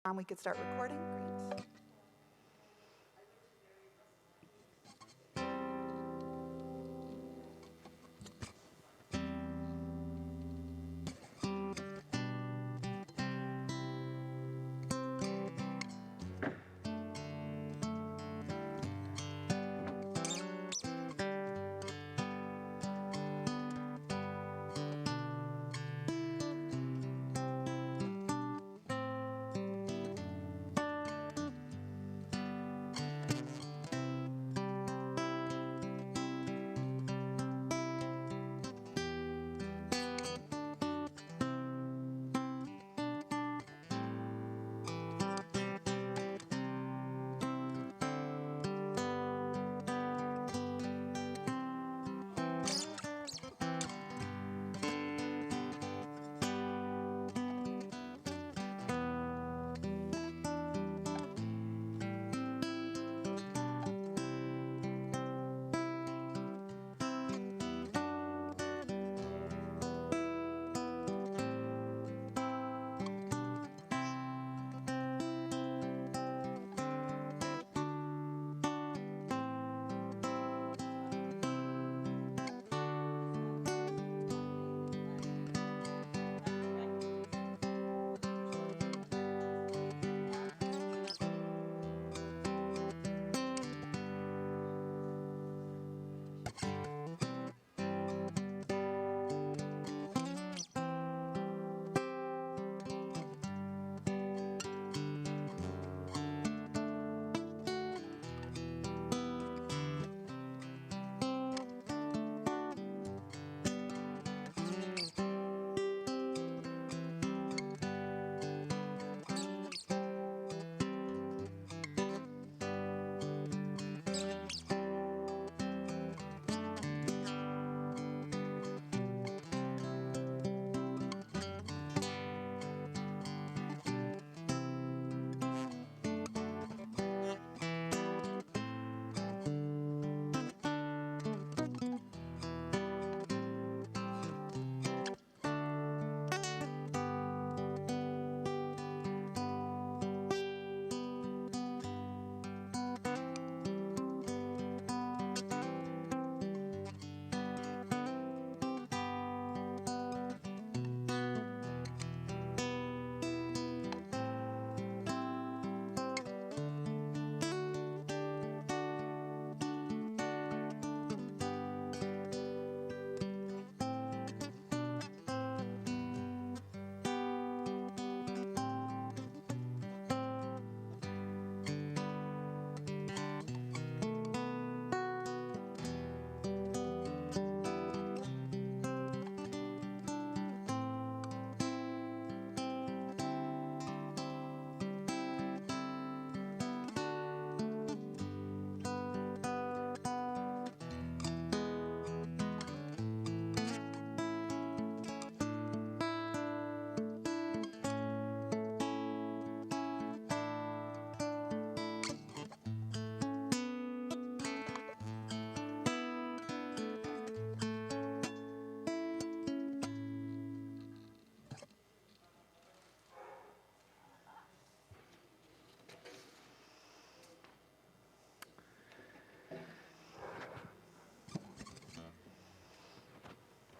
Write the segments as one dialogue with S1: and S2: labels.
S1: We could start recording. Great.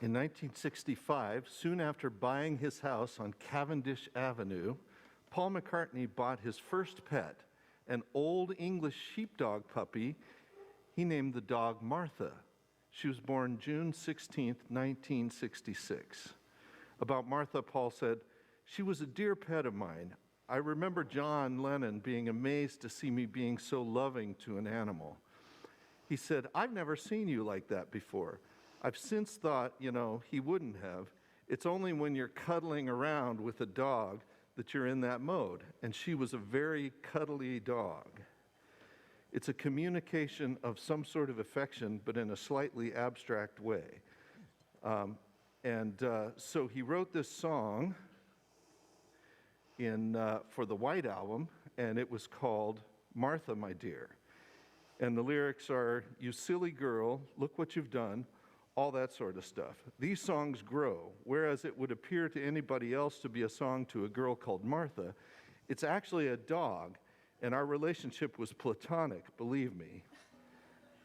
S2: In 1965, soon after buying his house on Cavendish Avenue, Paul McCartney bought his first pet, an old English sheepdog puppy. He named the dog Martha. She was born June 16, 1966. About Martha, Paul said, "She was a dear pet of mine. I remember John Lennon being amazed to see me being so loving to an animal. He said, 'I've never seen you like that before.' I've since thought, he wouldn't have. It's only when you're cuddling around with a dog that you're in that mode." And she was a very cuddly dog. It's a communication of some sort of affection, but in a slightly abstract way. So he wrote this song for the White Album, and it was called "Martha, My Dear." And the lyrics are, "You silly girl, look what you've done," all that sort of stuff. These songs grow, whereas it would appear to anybody else to be a song to a girl called Martha, It's actually a dog, and our relationship was platonic, believe me.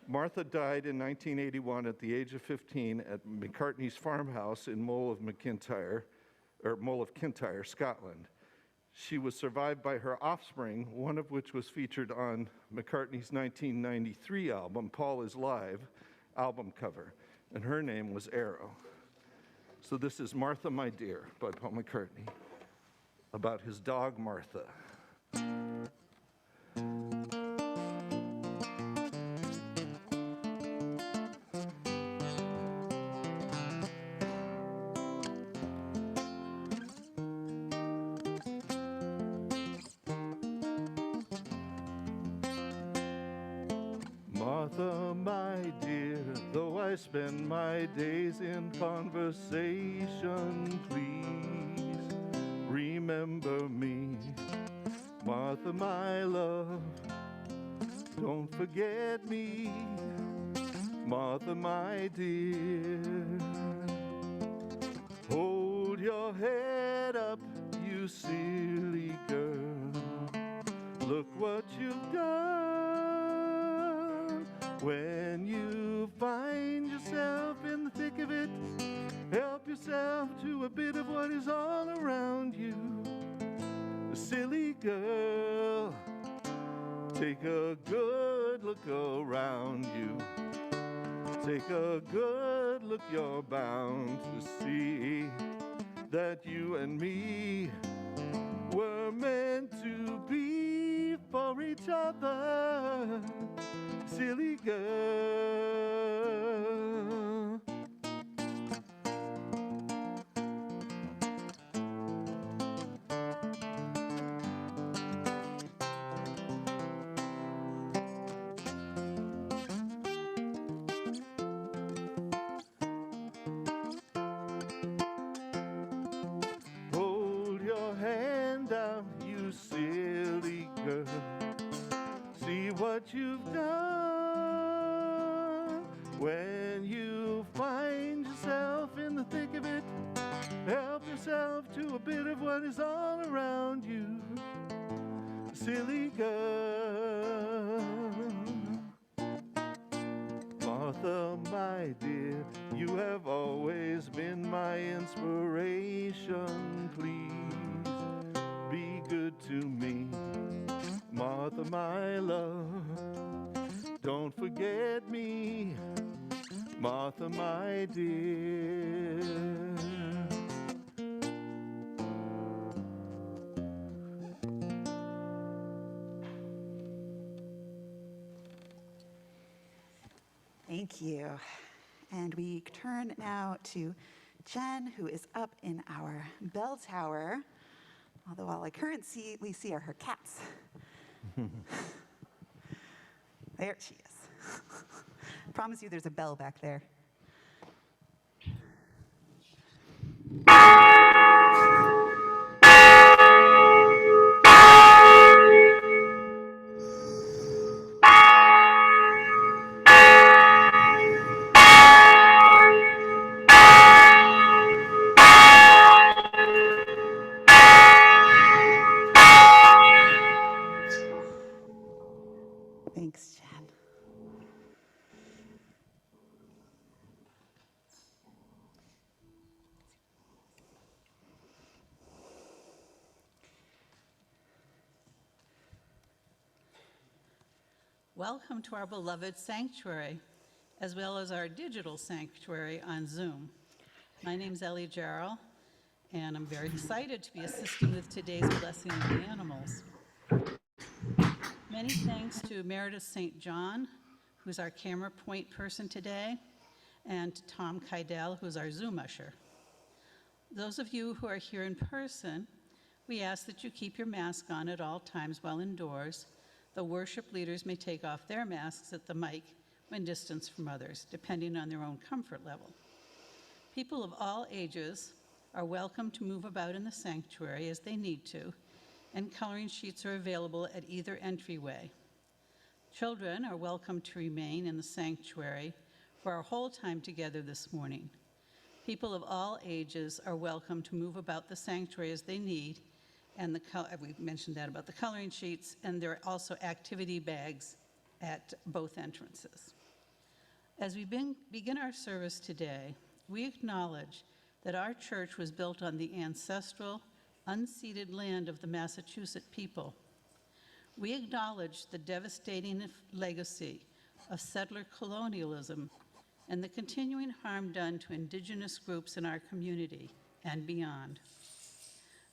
S2: Martha died in 1981 at the age of 15 at McCartney's farmhouse in Mull of Kintyre, Scotland. She was survived by her offspring, one of which was featured on McCartney's 1993 album, Paul is Live, album cover, and her name was Arrow. So this is Martha, My Dear by Paul McCartney, about his dog Martha. Martha, my dear, though I spend my days in conversation, please remember me. Martha, my love, don't forget me. Martha, my dear, hold your head up, you silly girl. Look what you've done. When you find yourself in the thick of it, help yourself to a bit of what is all around you. Silly girl, take a good look around you. Take a good look, you're bound to see that you and me were meant to be for each other. Silly girl. Hold your hand out, you silly girl. See what you've done. When you find yourself in the thick of it, help yourself to a bit of what is all around you. Silly girl. Martha, my dear, you have always been my inspiration. Please be good to me. Martha, my love, don't forget me. Martha, my dear.
S1: Thank you. And we turn now to Jen, who is up in our bell tower, although all I currently see are her cats. There she is. Promise you there's a bell back there. Thanks, Jen.
S3: Welcome to our beloved sanctuary, as well as our digital sanctuary on Zoom. My name's Ellie Jarrell, and I'm very excited to be assisting with today's Blessing of the Animals. Many thanks to Meredith St. John, who's our camera point person today, and to Tom Kydell, who's our Zoom usher. Those of you who are here in person, we ask that you keep your mask on at all times while indoors. The worship leaders may take off their masks at the mic when distanced from others, depending on their own comfort level. People of all ages are welcome to move about in the sanctuary as they need to, and coloring sheets are available at either entryway. Children are welcome to remain in the sanctuary for our whole time together this morning. People of all ages are welcome to move about the sanctuary as they need, and we mentioned that about the coloring sheets, and there are also activity bags at both entrances. As we begin our service today, we acknowledge that our church was built on the ancestral, unceded land of the Massachusetts people. We acknowledge the devastating legacy of settler colonialism and the continuing harm done to Indigenous groups in our community and beyond.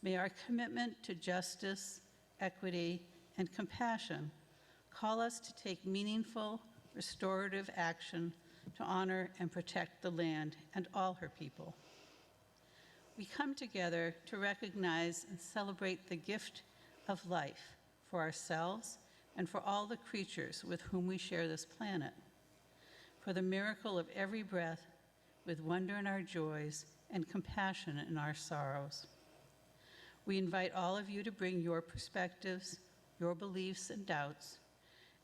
S3: May our commitment to justice, equity, and compassion call us to take meaningful, restorative action to honor and protect the land and all her people. We come together to recognize and celebrate the gift of life for ourselves and for all the creatures with whom we share this planet, for the miracle of every breath, with wonder in our joys and compassion in our sorrows. We invite all of you to bring your perspectives, your beliefs and doubts,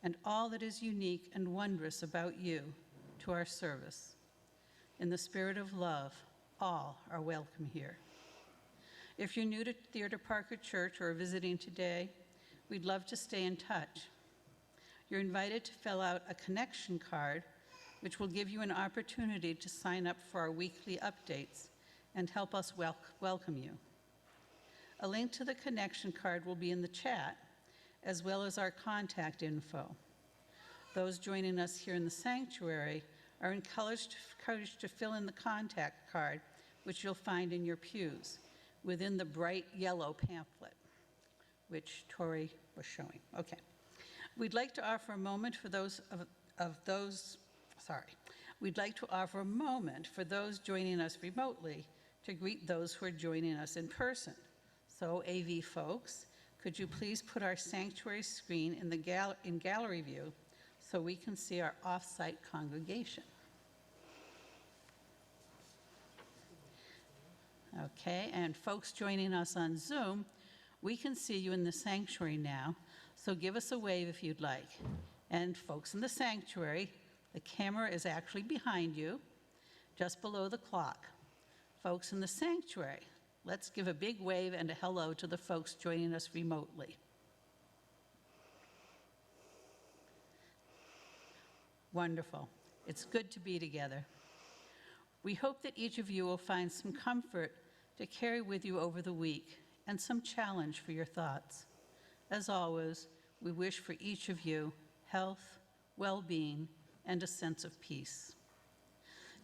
S3: and all that is unique and wondrous about you to our service. In the spirit of love, all are welcome here. If you're new to Theater Parker Church or are visiting today, we'd love to stay in touch. You're invited to fill out a connection card, which will give you an opportunity to sign up for our weekly updates and help us welcome you. A link to the connection card will be in the chat, as well as our contact info. Those joining us here in the sanctuary are encouraged to fill in the contact card, which you'll find in your pews, within the bright yellow pamphlet, which Tori was showing. Okay. We'd like to offer a moment for We'd like to offer a moment for those joining us remotely to greet those who are joining us in person. So, AV folks, could you please put our sanctuary screen in gallery view so we can see our off-site congregation? Okay, and folks joining us on Zoom, we can see you in the sanctuary now, so give us a wave if you'd like. And folks in the sanctuary, the camera is actually behind you, just below the clock. Folks in the sanctuary, let's give a big wave and a hello to the folks joining us remotely. Wonderful. It's good to be together. We hope that each of you will find some comfort to carry with you over the week and some challenge for your thoughts. As always, we wish for each of you health, well-being, and a sense of peace.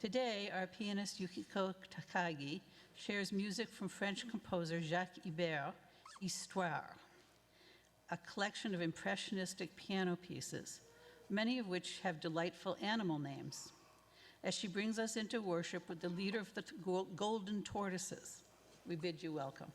S3: Today, our pianist Yukiko Takagi shares music from French composer Jacques Ibert, Histoire, a collection of impressionistic piano pieces, many of which have delightful animal names, as she brings us into worship with the leader of the Golden Tortoises. We bid you welcome.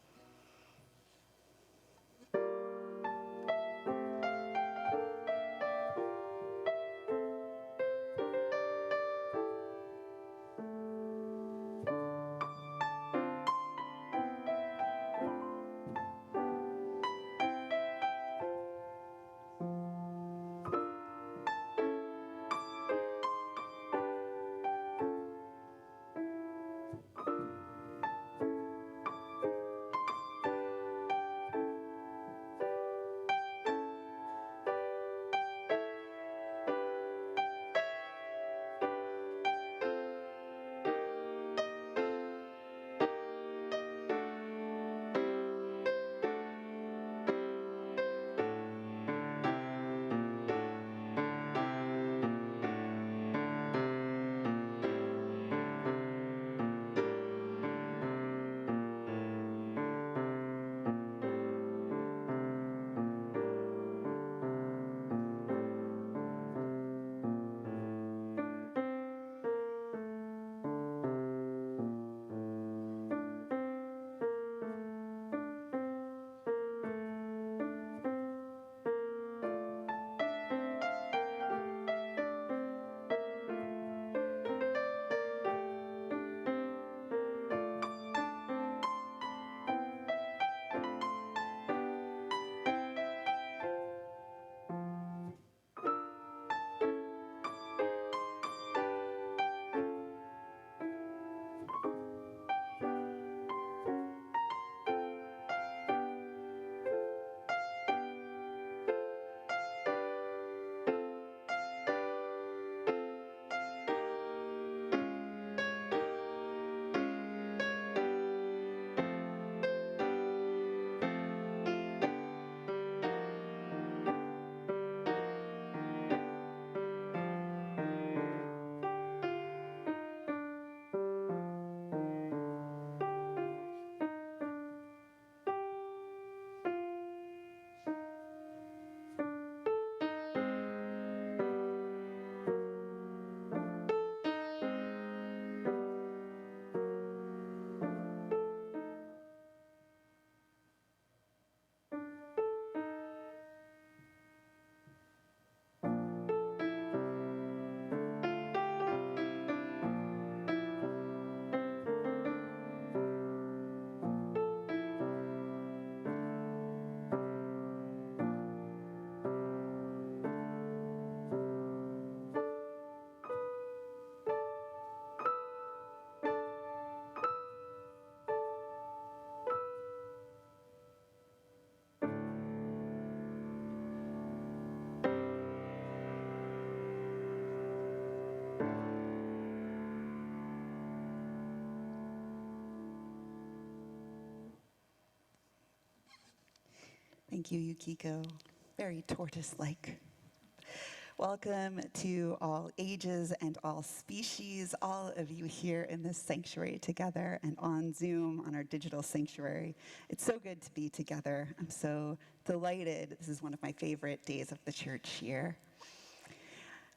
S1: Thank you, Yukiko. Very tortoise-like. Welcome to all ages and all species, all of you here in this sanctuary together and on Zoom on our digital sanctuary. It's so good to be together. I'm so delighted. This is one of my favorite days of the church year.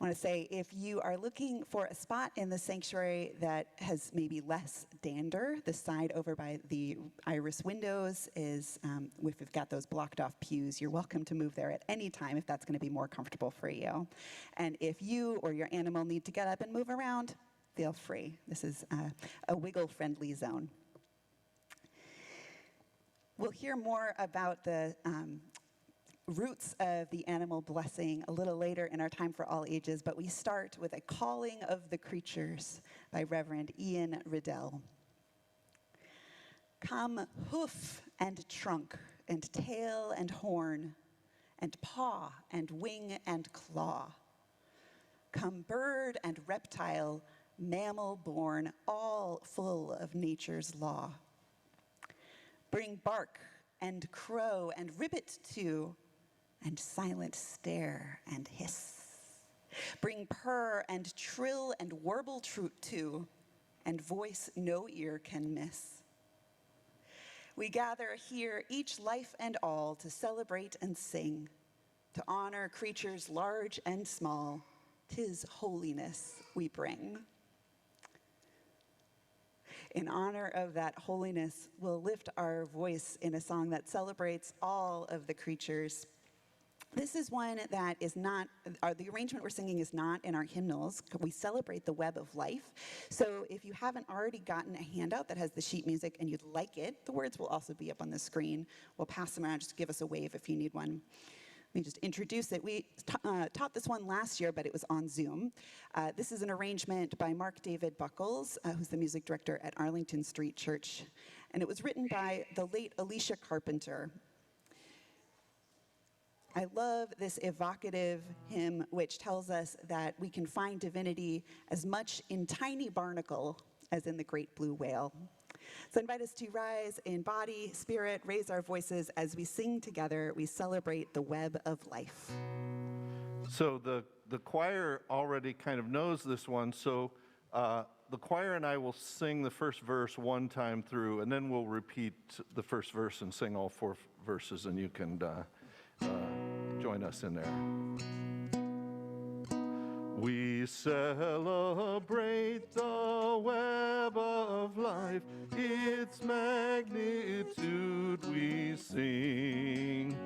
S1: I want to say, if you are looking for a spot in the sanctuary that has maybe less dander, the side over by the iris windows is, if we've got those blocked off pews, you're welcome to move there at any time if that's going to be more comfortable for you. And if you or your animal need to get up and move around, feel free. This is a wiggle-friendly zone. We'll hear more about the roots of the animal blessing a little later in our Time for All Ages, but we start with a calling of the creatures by Reverend Ian Riddell. Come hoof and trunk and tail and horn and paw and wing and claw. Come bird and reptile, mammal born, all full of nature's law. Bring bark and crow and ribbit too, and silent stare and hiss. Bring purr and trill and warble too, and voice no ear can miss. We gather here, each life and all, to celebrate and sing, to honor creatures large and small. 'Tis holiness we bring. In honor of that holiness, we'll lift our voice in a song that celebrates all of the creatures. This is one that is not, the arrangement we're singing is not in our hymnals. We celebrate the web of life. So if you haven't already gotten a handout that has the sheet music and you'd like it, the words will also be up on the screen. We'll pass them around, just give us a wave if you need one. Let me just introduce it. We taught this one last year, but it was on Zoom. This is an arrangement by Mark David Buckles, who's the music director at Arlington Street Church. And it was written by the late Alicia Carpenter. I love this evocative hymn, which tells us that we can find divinity as much in tiny barnacle as in the great blue whale. So I invite us to rise in body, spirit, raise our voices as we sing together. We celebrate the web of life.
S2: So the choir already kind of knows this one, so the choir and I will sing the first verse one time through, and then we'll repeat the first verse and sing all four verses, and you can join us in there. We celebrate the web of life, its magnitude we sing,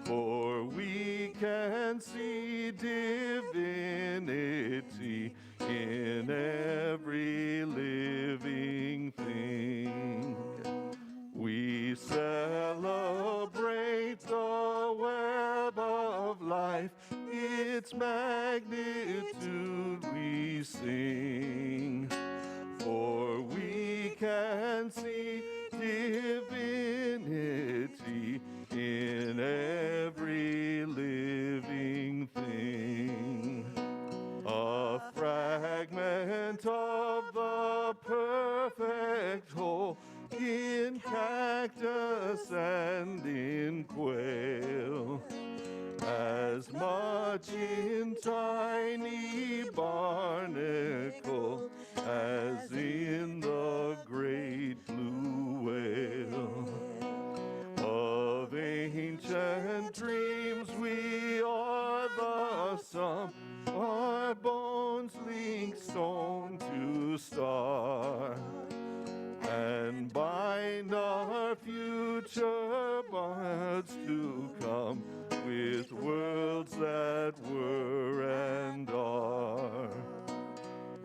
S2: for we can see divinity in every living thing. We celebrate the web of life, its magnitude we sing, for we can see divinity in every living thing. A fragment of the perfect whole in cactus and in quail, as much in tiny barnacle as in the great blue whale. Of ancient dreams we are the sum, our bones link stone to star, and bind our future buds to come with worlds that were and are.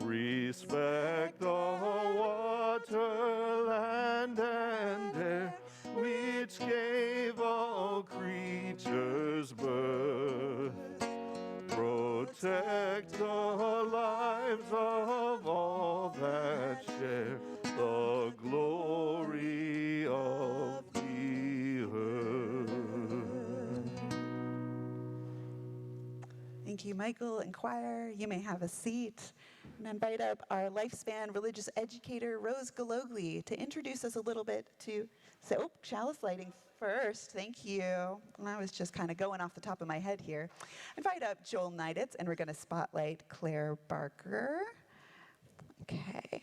S2: Respect the water, land, and air, which gave all creatures birth. Protect the lives of all that share the glory of the earth.
S1: Thank you, Michael and choir. You may have a seat. And invite up our Lifespan religious educator, Rose Galogli, to introduce us a little bit to, so, chalice lighting first. Thank you. I was just kind of going off the top of my head here. Invite up Joel Neiditz, and we're going to spotlight Claire Barker. Okay, here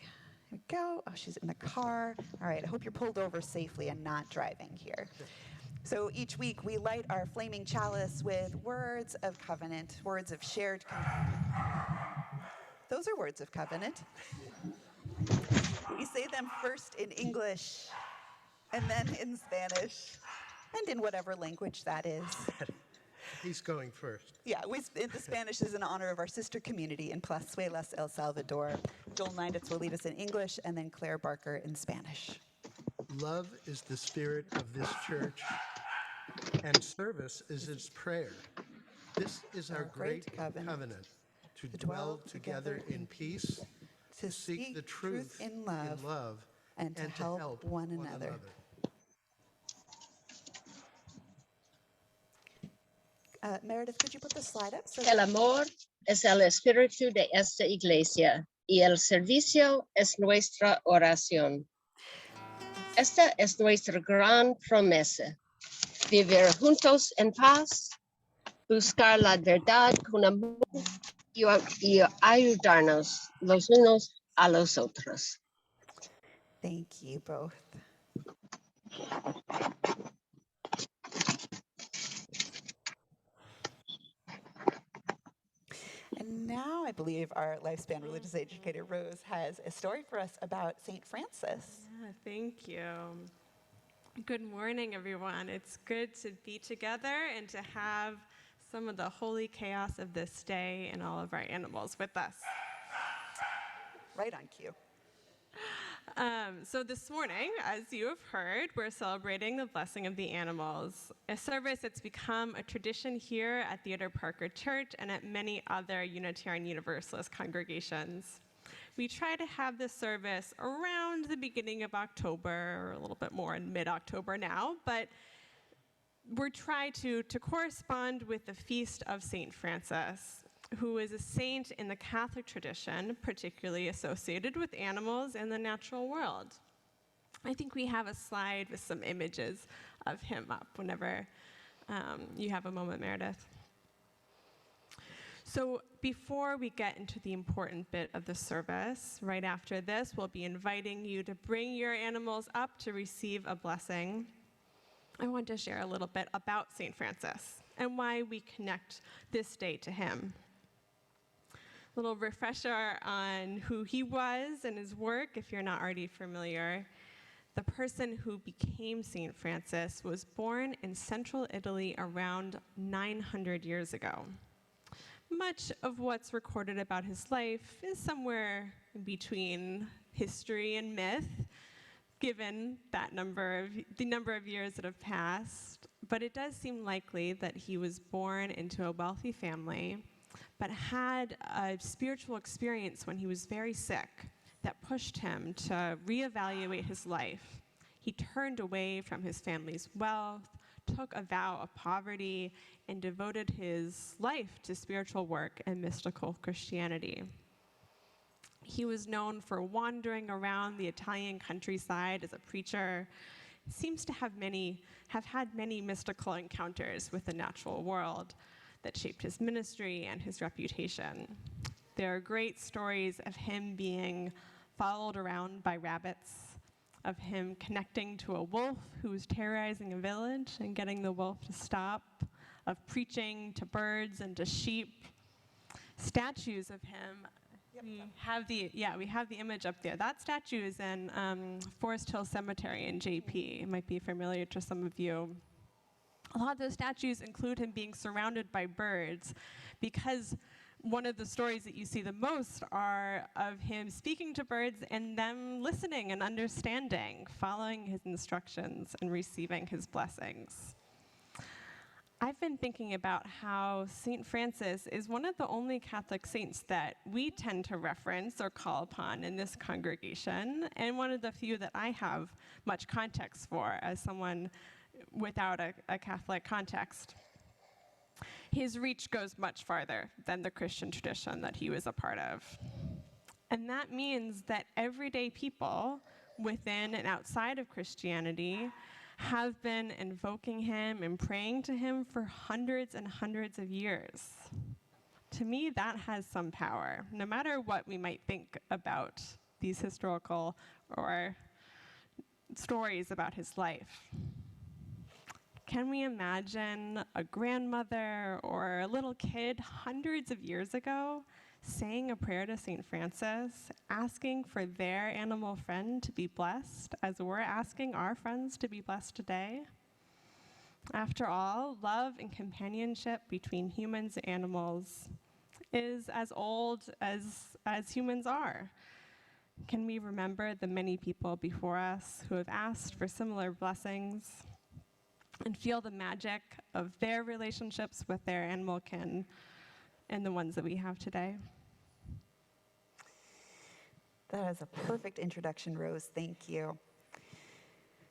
S1: we go. Oh, she's in the car. All right, I hope you're pulled over safely and not driving here. So each week we light our flaming chalice with words of covenant, words of shared. Those are words of covenant. We say them first in English and then in Spanish and in whatever language that is.
S4: He's going first.
S1: Yeah, the Spanish is in honor of our sister community in Plazuelas, El Salvador. Joel Neiditz will lead us in English and then Claire Barker in Spanish.
S4: Love is the spirit of this church, and service is its prayer. This is our great covenant, to dwell together in peace,
S1: to
S4: seek the truth
S1: in love, and to help one another. Meredith, could you put the slide up?
S5: El amor es el espíritu de esta iglesia y el servicio es nuestra oración. Esta es nuestra gran promesa, vivir juntos en paz, buscar la verdad con amor y ayudarnos los unos a los otros.
S1: Thank you both. And now I believe our Lifespan religious educator, Rose, has a story for us about St. Francis.
S6: Yeah, thank you. Good morning, everyone. It's good to be together and to have some of the holy chaos of this day and all of our animals with us.
S1: Right on cue.
S6: So this morning, as you have heard, we're celebrating the blessing of the animals, a service that's become a tradition here at Theodore Parker Church and at many other Unitarian Universalist congregations. We try to have this service around the beginning of October, or a little bit more in mid-October now, but we're trying to correspond with the feast of St. Francis, who is a saint in the Catholic tradition, particularly associated with animals and the natural world. I think we have a slide with some images of him up whenever you have a moment, Meredith. So before we get into the important bit of the service, right after this, we'll be inviting you to bring your animals up to receive a blessing. I want to share a little bit about St. Francis and why we connect this day to him. Little refresher on who he was and his work, if you're not already familiar. The person who became St. Francis was born in central Italy around 900 years ago. Much of what's recorded about his life is somewhere between history and myth, given the number of years that have passed. But it does seem likely that he was born into a wealthy family, but had a spiritual experience when he was very sick that pushed him to reevaluate his life. He turned away from his family's wealth, took a vow of poverty, and devoted his life to spiritual work and mystical Christianity. He was known for wandering around the Italian countryside as a preacher. Seems to have had many mystical encounters with the natural world that shaped his ministry and his reputation. There are great stories of him being followed around by rabbits, of him connecting to a wolf who was terrorizing a village and getting the wolf to stop, of preaching to birds and to sheep. Statues of him. We have the image up there. That statue is in Forest Hill Cemetery in JP. It might be familiar to some of you. A lot of those statues include him being surrounded by birds, because one of the stories that you see the most are of him speaking to birds and them listening and understanding, following his instructions and receiving his blessings. I've been thinking about how St. Francis is one of the only Catholic saints that we tend to reference or call upon in this congregation, and one of the few that I have much context for as someone without a Catholic context. His reach goes much farther than the Christian tradition that he was a part of. And that means that everyday people within and outside of Christianity have been invoking him and praying to him for hundreds and hundreds of years. To me, that has some power, no matter what we might think about these historical or stories about his life. Can we imagine a grandmother or a little kid hundreds of years ago saying a prayer to St. Francis, asking for their animal friend to be blessed, as we're asking our friends to be blessed today? After all, love and companionship between humans and animals is as old as humans are. Can we remember the many people before us who have asked for similar blessings and feel the magic of their relationships with their animal kin and the ones that we have today?
S1: That is a perfect introduction, Rose. Thank you.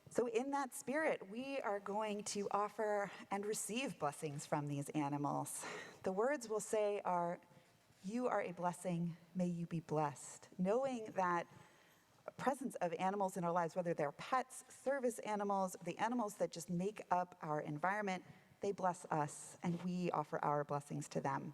S1: So in that spirit, we are going to offer and receive blessings from these animals. The words we'll say are, "You are a blessing, may you be blessed." Knowing that presence of animals in our lives, whether they're pets, service animals, the animals that just make up our environment, they bless us, and we offer our blessings to them.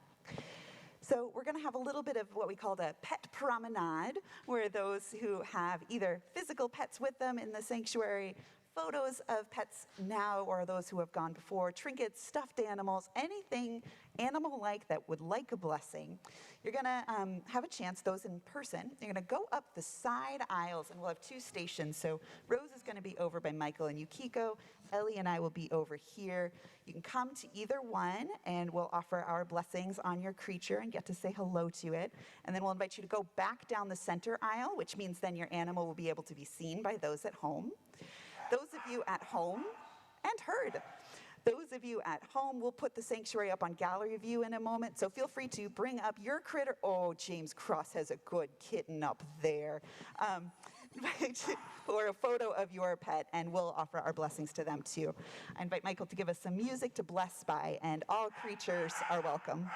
S1: So we're going to have a little bit of what we call a pet promenade, where those who have either physical pets with them in the sanctuary, photos of pets now or those who have gone before, trinkets, stuffed animals, anything animal-like that would like a blessing. You're going to have a chance, those in person, you're going to go up the side aisles, and we'll have two stations. So Rose is going to be over by Michael and Yukiko. Ellie and I will be over here. You can come to either one, and we'll offer our blessings on your creature and get to say hello to it. And then we'll invite you to go back down the center aisle, which means then your animal will be able to be seen by those at home. Those of you at home, and heard, those of you at home, we'll put the sanctuary up on gallery view in a moment, so feel free to bring up your critter. Oh, James Cross has a good kitten up there. Or a photo of your pet, and we'll offer our blessings to them too. I invite Michael to give us some music to bless by, and all creatures are welcome.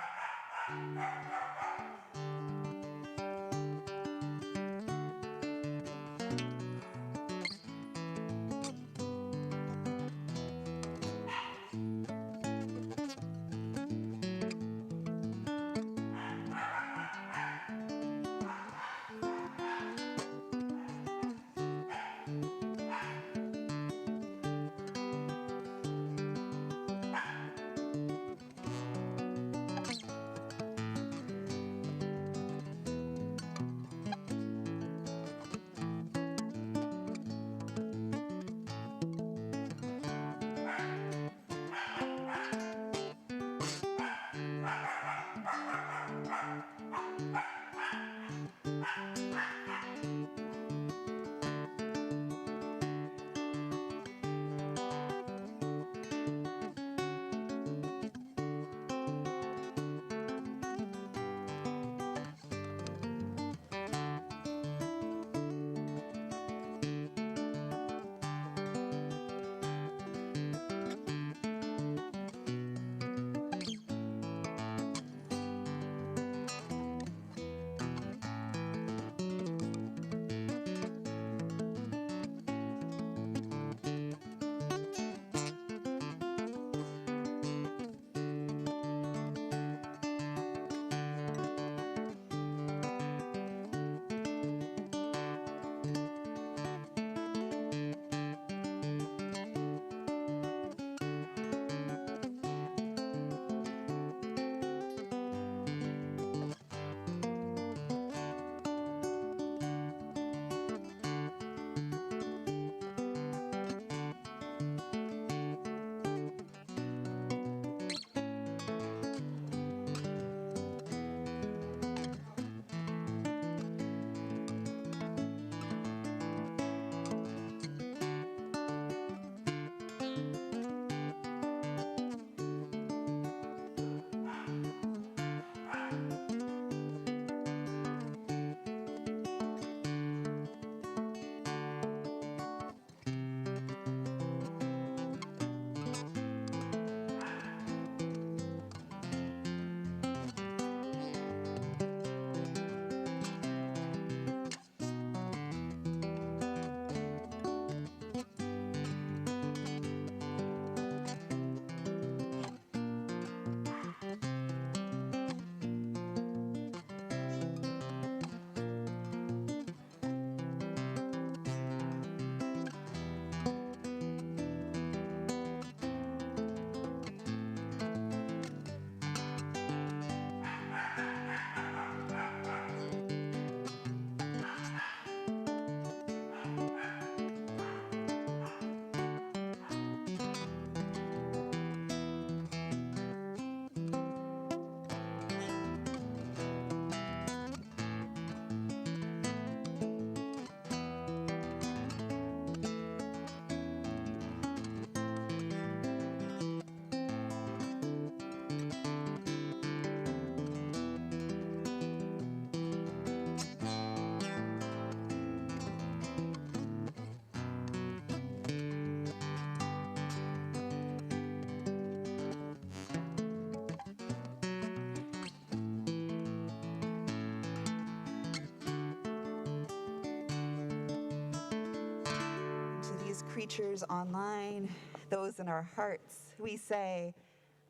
S1: creatures online, those in our hearts, we say,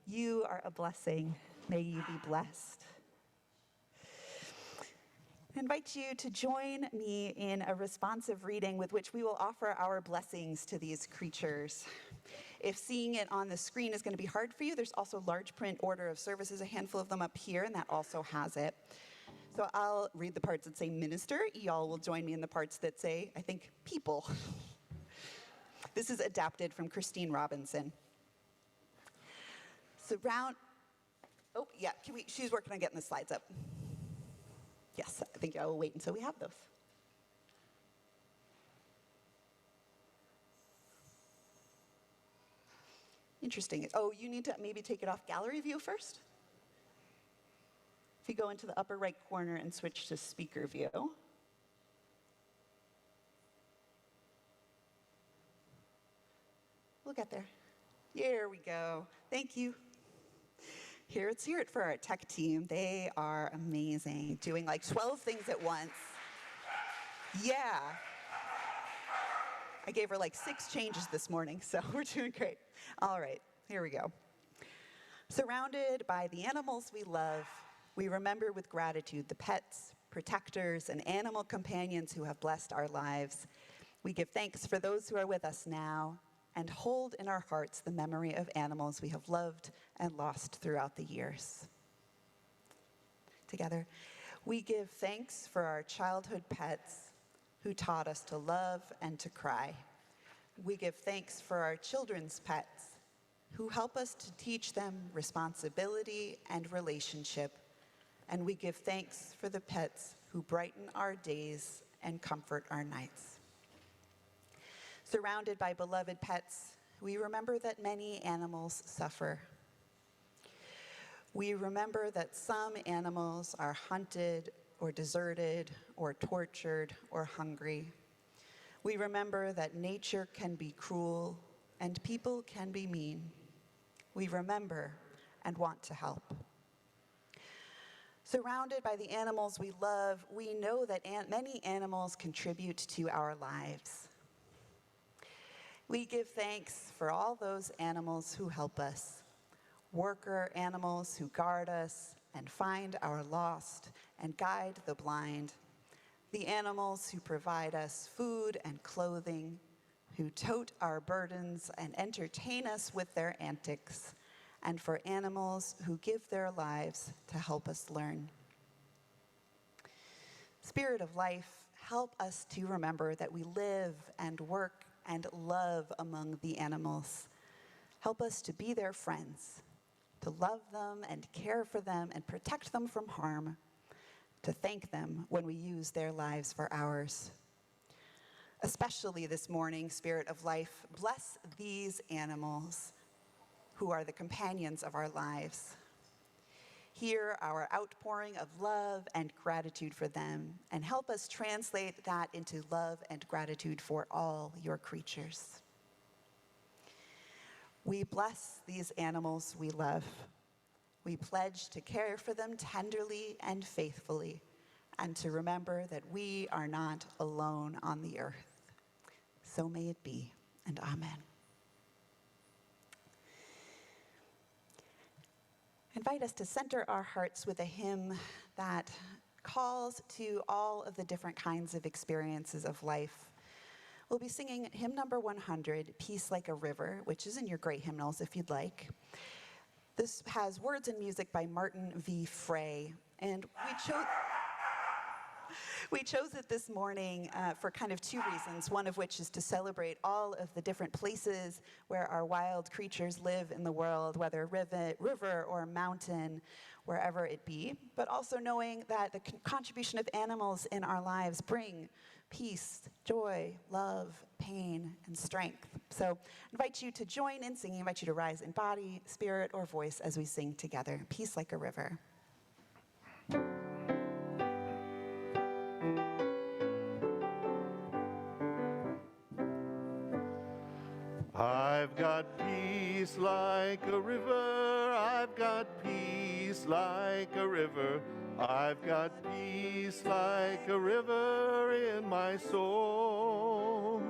S1: you are a blessing. May you be blessed. I invite you to join me in a responsive reading with which we will offer our blessings to these creatures. If seeing it on the screen is going to be hard for you, there's also large print order of services, a handful of them up here, and that also has it. So I'll read the parts that say minister. Y'all will join me in the parts that say, I think, people. This is adapted from Christine Robinson. Oh, yeah, she's working on getting the slides up. Yes, I think I will wait until we have those. Interesting. Oh, you need to maybe take it off gallery view first? If you go into the upper right corner and switch to speaker view. We'll get there. Here we go. Thank you. Let's hear it for our tech team. They are amazing, doing like 12 things at once. Yeah. I gave her like 6 changes this morning, so we're doing great. All right, here we go. Surrounded by the animals we love, we remember with gratitude the pets, protectors, and animal companions who have blessed our lives. We give thanks for those who are with us now and hold in our hearts the memory of animals we have loved and lost throughout the years. Together, we give thanks for our childhood pets who taught us to love and to cry. We give thanks for our children's pets who help us to teach them responsibility and relationship. And we give thanks for the pets who brighten our days and comfort our nights. Surrounded by beloved pets, we remember that many animals suffer. We remember that some animals are hunted or deserted or tortured or hungry. We remember that nature can be cruel and people can be mean. We remember and want to help. Surrounded by the animals we love, we know that many animals contribute to our lives. We give thanks for all those animals who help us, worker animals who guard us and find our lost and guide the blind, the animals who provide us food and clothing, who tote our burdens and entertain us with their antics, and for animals who give their lives to help us learn. Spirit of life, help us to remember that we live and work and love among the animals. Help us to be their friends, to love them and care for them and protect them from harm, to thank them when we use their lives for ours. Especially this morning, Spirit of life, bless these animals who are the companions of our lives. Hear our outpouring of love and gratitude for them, and help us translate that into love and gratitude for all your creatures. We bless these animals we love. We pledge to care for them tenderly and faithfully, and to remember that we are not alone on the earth. So may it be, and amen. Invite us to center our hearts with a hymn that calls to all of the different kinds of experiences of life. We'll be singing hymn number 100, Peace Like a River, which is in your great hymnals if you'd like. This has words and music by Martin V. Frey, and we chose it this morning for kind of 2 reasons, one of which is to celebrate all of the different places where our wild creatures live in the world, whether river or mountain, wherever it be, but also knowing that the contribution of animals in our lives bring peace, joy, love, pain, and strength. So I invite you to join in singing. I invite you to rise in body, spirit, or voice as we sing together, Peace Like a River.
S2: I've got peace like a river, I've got peace like a river, I've got peace like a river in my soul.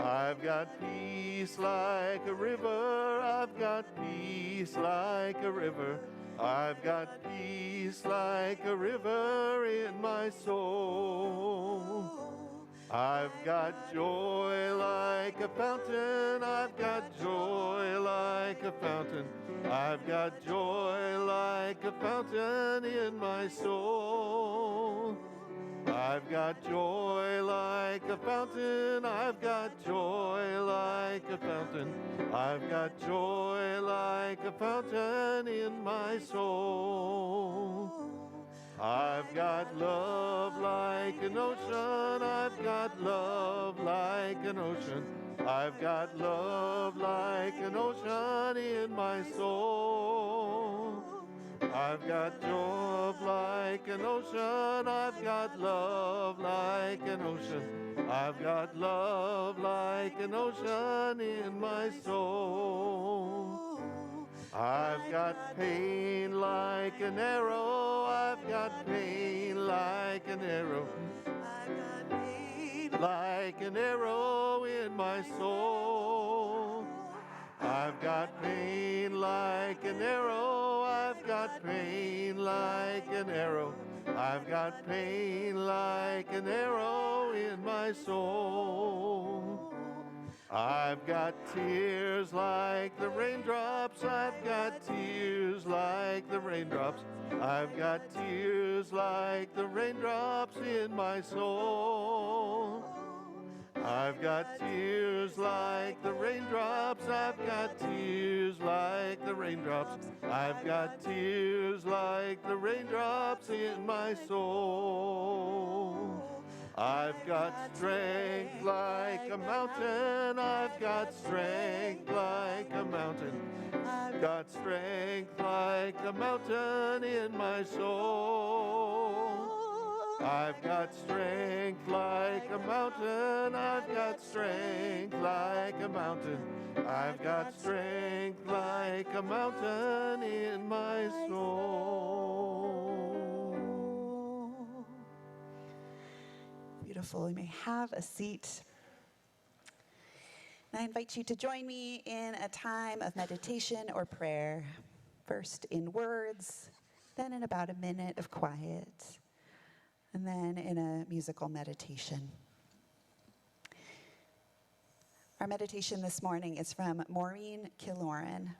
S2: I've got peace like a river. I've got peace like a river. I've got peace like a river in my soul. I've got joy like a fountain. I've got joy like a fountain. I've got joy like a fountain in my soul. I've got joy like a fountain. I've got joy like a fountain. I've got joy like a fountain in my soul. I've got love like an ocean. I've got love like an ocean. I've got love like an ocean in my soul. I've got joy like an ocean. I've got love like an ocean. I've got love like an ocean in my soul. I've got pain like an arrow. I've got pain like an arrow. I've got pain like an arrow in my soul. I've got pain like an arrow. I've got pain like an arrow. I've got pain like an arrow in my soul. I've got tears like the raindrops. I've got tears like the raindrops. I've got tears like the raindrops in my soul. I've got tears like the raindrops. I've got tears like the raindrops. I've got tears like the raindrops in my soul. I've got strength like a mountain. I've got strength like a mountain. I've got strength like a mountain in my soul. I've got strength like a mountain. I've got strength like a mountain. I've got strength like a mountain in my soul.
S1: Beautiful. You may have a seat. And I invite you to join me in a time of meditation or prayer, first in words, then in about a minute of quiet, and then in a musical meditation. Our meditation this morning is from Maureen Killoran.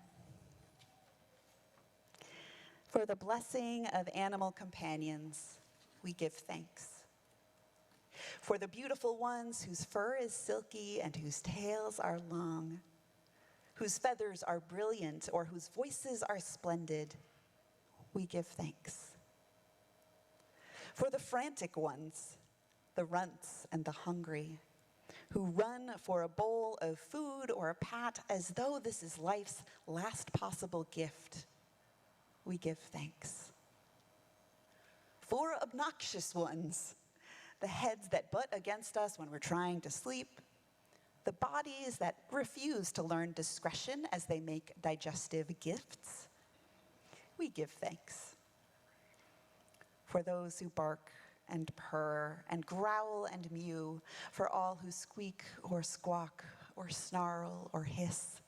S1: For the blessing of animal companions, we give thanks. For the beautiful ones whose fur is silky and whose tails are long, whose feathers are brilliant or whose voices are splendid, we give thanks. For the frantic ones, the runts and the hungry, who run for a bowl of food or a pat as though this is life's last possible gift, we give thanks. For obnoxious ones, the heads that butt against us when we're trying to sleep, the bodies that refuse to learn discretion as they make digestive gifts, we give thanks. For those who bark and purr and growl and mew, for all who squeak or squawk or snarl or hiss,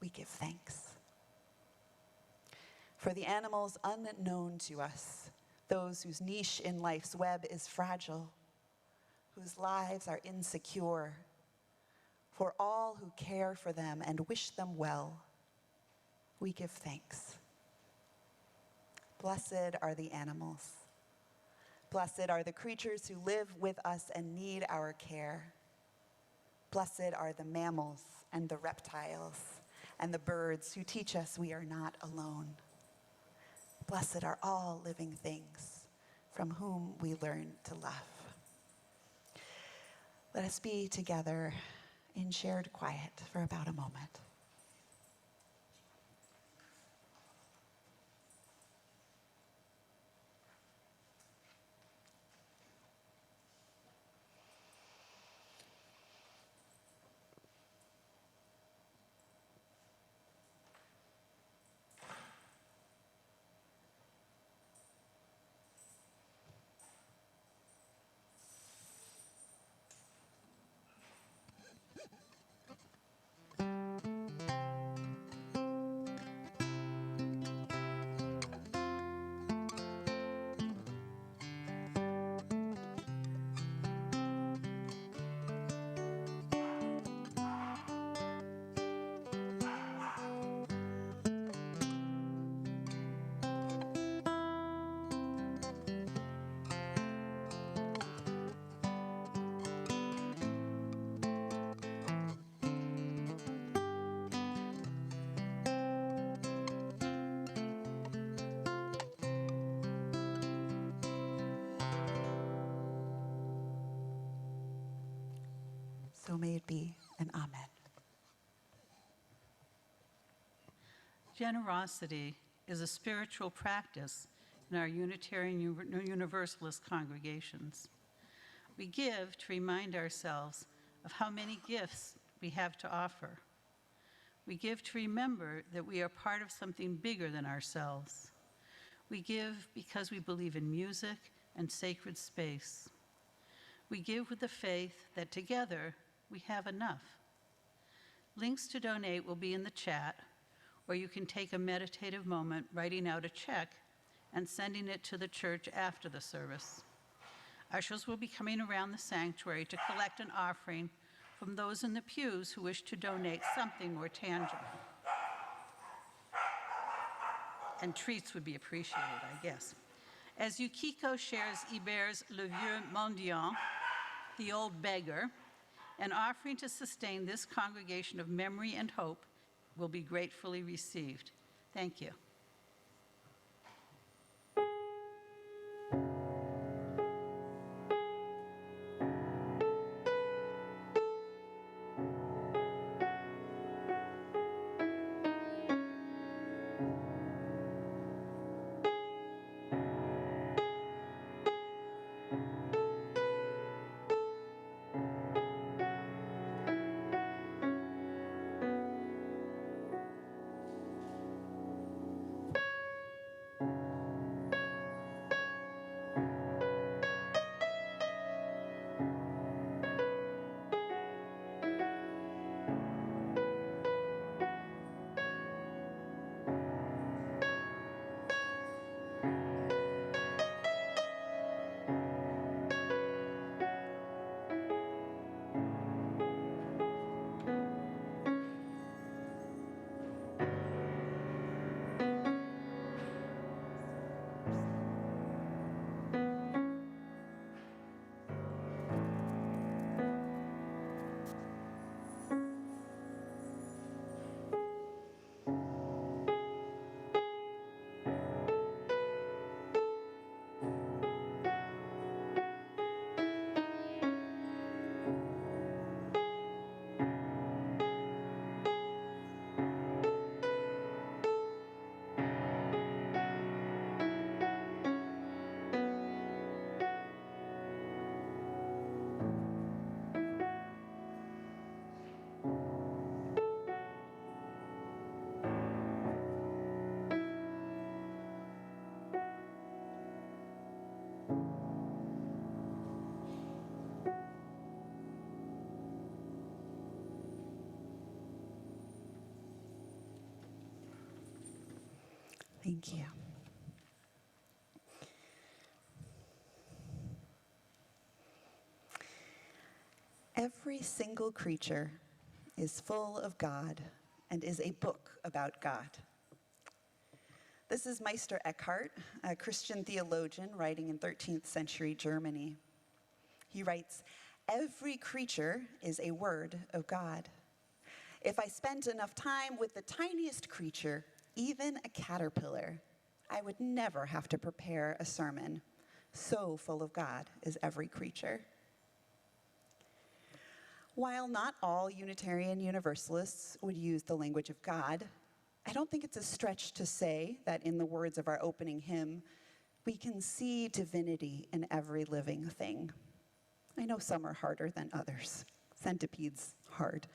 S1: we give thanks. For the animals unknown to us, those whose niche in life's web is fragile, whose lives are insecure, for all who care for them and wish them well, we give thanks. Blessed are the animals. Blessed are the creatures who live with us and need our care. Blessed are the mammals and the reptiles and the birds who teach us we are not alone. Blessed are all living things from whom we learn to love. Let us be together in shared quiet for about a moment. So may it be, and amen.
S3: Generosity is a spiritual practice in our Unitarian Universalist congregations. We give to remind ourselves of how many gifts we have to offer. We give to remember that we are part of something bigger than ourselves. We give because we believe in music and sacred space. We give with the faith that together we have enough. Links to donate will be in the chat, or you can take a meditative moment writing out a check and sending it to the church after the service. Ushers will be coming around the sanctuary to collect an offering from those in the pews who wish to donate something more tangible. And treats would be appreciated, I guess. As Yukiko shares Iber's Le Vieux Mendiant, the old beggar, an offering to sustain this congregation of memory and hope will be gratefully received. Thank you.
S1: Thank you. Every single creature is full of God and is a book about God. This is Meister Eckhart, a Christian theologian writing in 13th century Germany. He writes, "Every creature is a word of God. If I spent enough time with the tiniest creature, even a caterpillar, I would never have to prepare a sermon. So full of God is every creature." While not all Unitarian Universalists would use the language of God, I don't think it's a stretch to say that in the words of our opening hymn, we can see divinity in every living thing. I know some are harder than others. Centipedes, hard.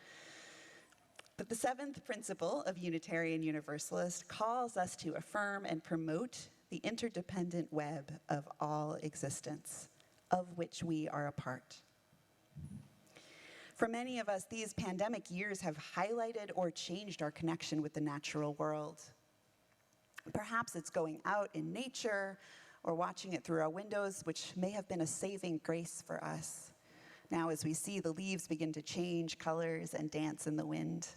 S1: But the seventh principle of Unitarian Universalist calls us to affirm and promote the interdependent web of all existence, of which we are a part. For many of us, these pandemic years have highlighted or changed our connection with the natural world. Perhaps it's going out in nature or watching it through our windows, which may have been a saving grace for us. Now, as we see the leaves begin to change colors and dance in the wind,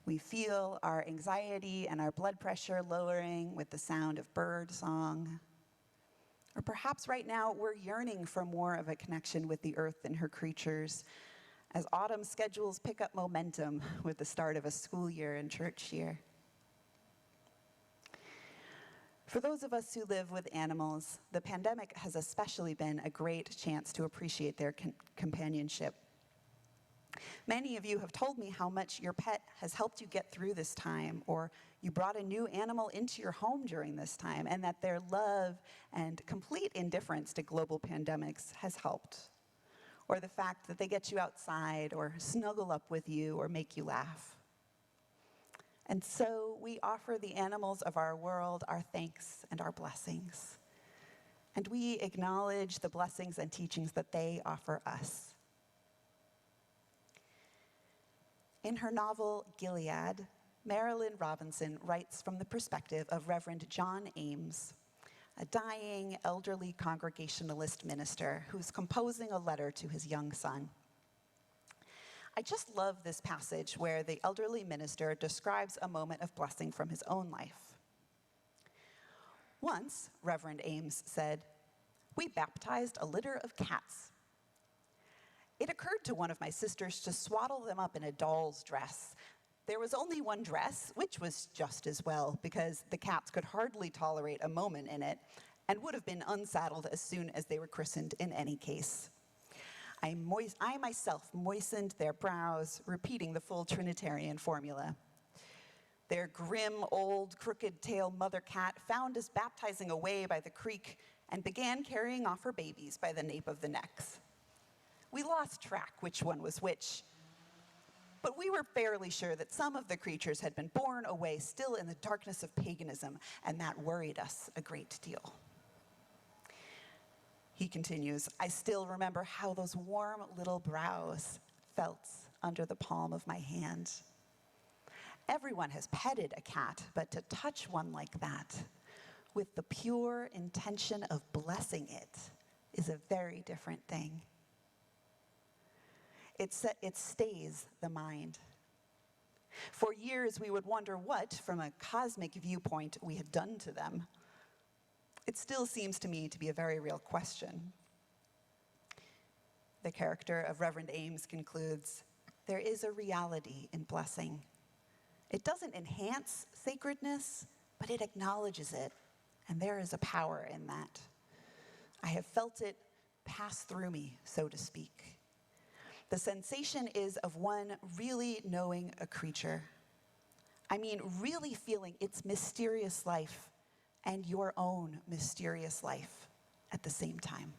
S1: we feel our anxiety and our blood pressure lowering with the sound of bird song. Or perhaps right now we're yearning for more of a connection with the earth and her creatures as autumn schedules pick up momentum with the start of a school year and church year. For those of us who live with animals, the pandemic has especially been a great chance to appreciate their companionship. Many of you have told me how much your pet has helped you get through this time, or you brought a new animal into your home during this time, and that their love and complete indifference to global pandemics has helped. Or the fact that they get you outside, or snuggle up with you, or make you laugh. And so we offer the animals of our world our thanks and our blessings. And we acknowledge the blessings and teachings that they offer us. In her novel, Gilead, Marilyn Robinson writes from the perspective of Reverend John Ames, a dying, elderly Congregationalist minister who's composing a letter to his young son. I just love this passage where the elderly minister describes a moment of blessing from his own life. Once, Reverend Ames said, "We baptized a litter of cats. It occurred to one of my sisters to swaddle them up in a doll's dress. There was only one dress, which was just as well, because the cats could hardly tolerate a moment in it and would have been unsaddled as soon as they were christened in any case. I myself moistened their brows, repeating the full Trinitarian formula. Their grim, old, crooked-tailed mother cat found us baptizing away by the creek and began carrying off her babies by the nape of the necks. We lost track which one was which, but we were fairly sure that some of the creatures had been borne away still in the darkness of paganism, and that worried us a great deal." He continues, "I still remember how those warm little brows felt under the palm of my hand. Everyone has petted a cat, but to touch one like that, with the pure intention of blessing it, is a very different thing. It stays the mind. For years, we would wonder what, from a cosmic viewpoint, we had done to them. It still seems to me to be a very real question." The character of Reverend Ames concludes, "There is a reality in blessing. It doesn't enhance sacredness, but it acknowledges it, and there is a power in that. I have felt it pass through me, so to speak. The sensation is of one really knowing a creature. I mean, really feeling its mysterious life and your own mysterious life at the same time."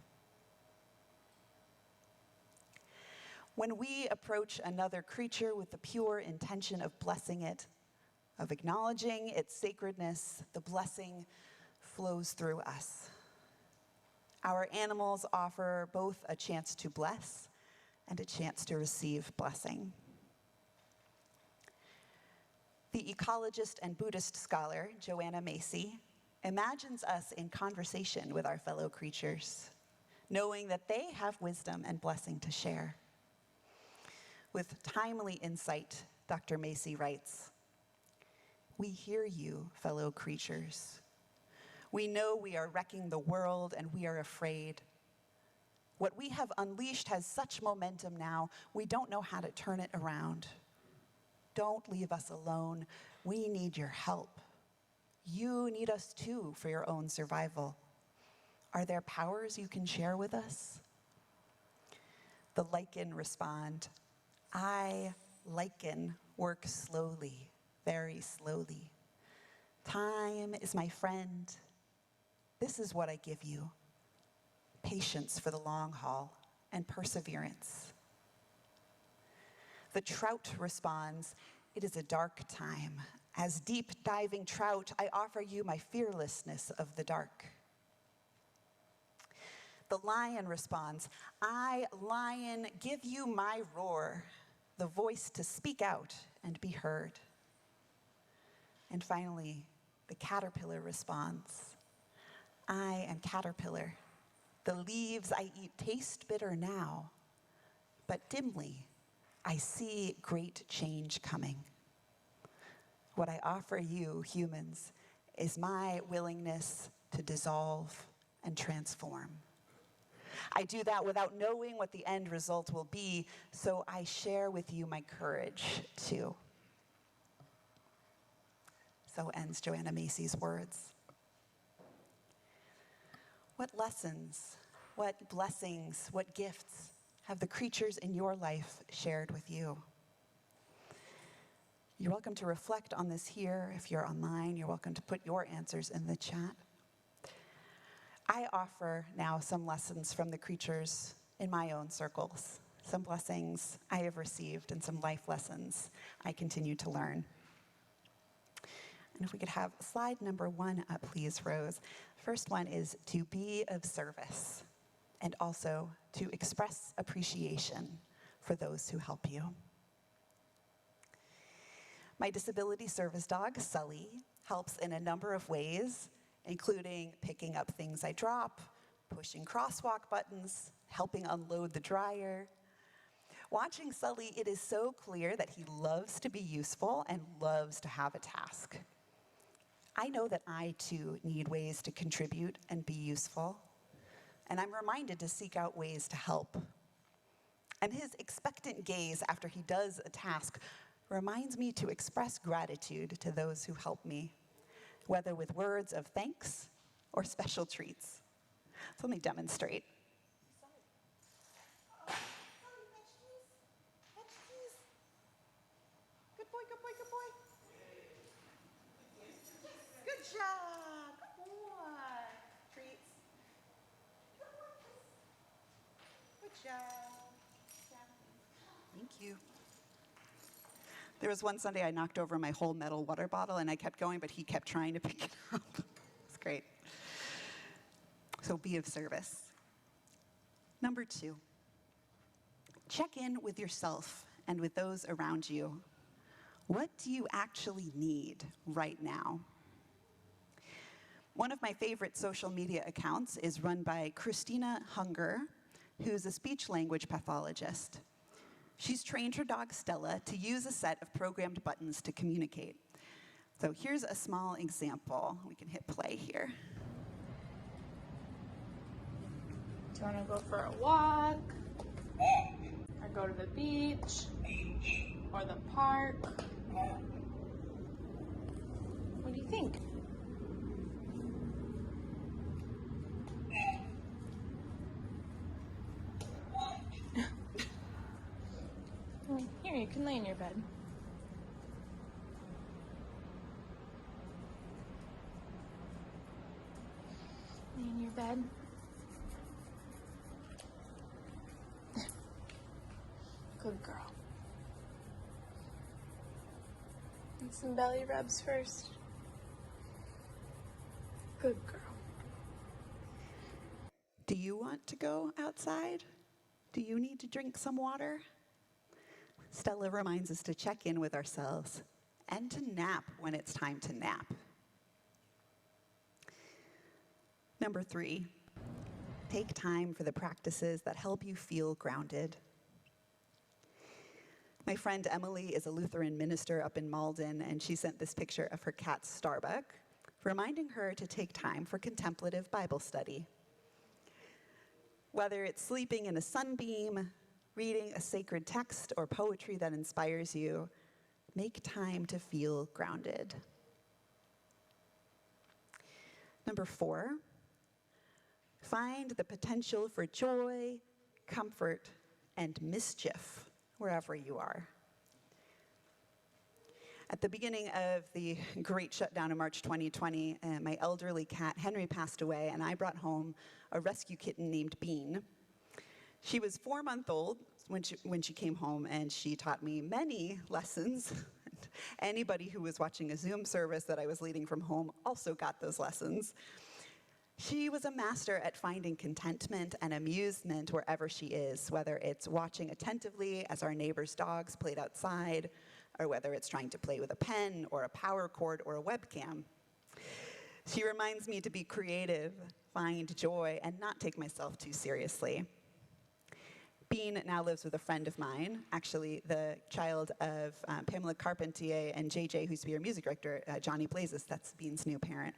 S1: When we approach another creature with the pure intention of blessing it, of acknowledging its sacredness, the blessing flows through us. Our animals offer both a chance to bless and a chance to receive blessing. The ecologist and Buddhist scholar, Joanna Macy, imagines us in conversation with our fellow creatures, knowing that they have wisdom and blessing to share. With timely insight, Dr. Macy writes, "We hear you, fellow creatures. We know we are wrecking the world and we are afraid. What we have unleashed has such momentum now, we don't know how to turn it around. Don't leave us alone. We need your help. You need us too for your own survival. Are there powers you can share with us?" The lichen respond, "I, lichen, work slowly, very slowly. Time is my friend. This is what I give you: patience for the long haul and perseverance." The trout responds, "It is a dark time. As deep diving trout, I offer you my fearlessness of the dark." The lion responds, "I, lion, give you my roar, the voice to speak out and be heard." And finally, the caterpillar responds, "I am caterpillar. The leaves I eat taste bitter now, but dimly I see great change coming. What I offer you, humans, is my willingness to dissolve and transform. I do that without knowing what the end result will be, so I share with you my courage, too." So ends Joanna Macy's words. What lessons, what blessings, what gifts have the creatures in your life shared with you? You're welcome to reflect on this here. If you're online, you're welcome to put your answers in the chat. I offer now some lessons from the creatures in my own circles, some blessings I have received and some life lessons I continue to learn. And if we could have slide number 1 up, please, Rose. First one is to be of service and also to express appreciation for those who help you. My disability service dog, Sully, helps in a number of ways, including picking up things I drop, pushing crosswalk buttons, helping unload the dryer. Watching Sully, it is so clear that he loves to be useful and loves to have a task. I know that I, too, need ways to contribute and be useful, and I'm reminded to seek out ways to help. And his expectant gaze after he does a task reminds me to express gratitude to those who help me, whether with words of thanks or special treats. So let me demonstrate. Good boy, good boy, good boy. Good job, good boy. Treats. Good job. Thank you. There was one Sunday I knocked over my whole metal water bottle and I kept going, but he kept trying to pick it up. It's great. So be of service. Number 2, check in with yourself and with those around you. What do you actually need right now? One of my favorite social media accounts is run by Christina Hunger, who's a speech language pathologist. She's trained her dog Stella to use a set of programmed buttons to communicate. So here's a small example. We can hit play here.
S7: Do you want to go for a walk? Or go to the beach? Or the park? What do you think? Here, you can lay in your bed. Lay in your bed. Good girl. And some belly rubs first. Good girl.
S1: Do you want to go outside? Do you need to drink some water? Stella reminds us to check in with ourselves and to nap when it's time to nap. Number 3, take time for the practices that help you feel grounded. My friend Emily is a Lutheran minister up in Malden, and she sent this picture of her cat Starbuck, reminding her to take time for contemplative Bible study. Whether it's sleeping in a sunbeam, reading a sacred text, or poetry that inspires you, make time to feel grounded. Number 4, find the potential for joy, comfort, and mischief wherever you are. At the beginning of the great shutdown in March 2020, my elderly cat Henry passed away, and I brought home a rescue kitten named Bean. She was 4 months old when she came home, and she taught me many lessons. Anybody who was watching a Zoom service that I was leading from home also got those lessons. She was a master at finding contentment and amusement wherever she is, whether it's watching attentively as our neighbor's dogs played outside, or whether it's trying to play with a pen or a power cord or a webcam. She reminds me to be creative, find joy, and not take myself too seriously. Bean now lives with a friend of mine, actually the child of Pamela Carpentier and JJ, who used to be our music director, Johnny Blazes. That's Bean's new parent.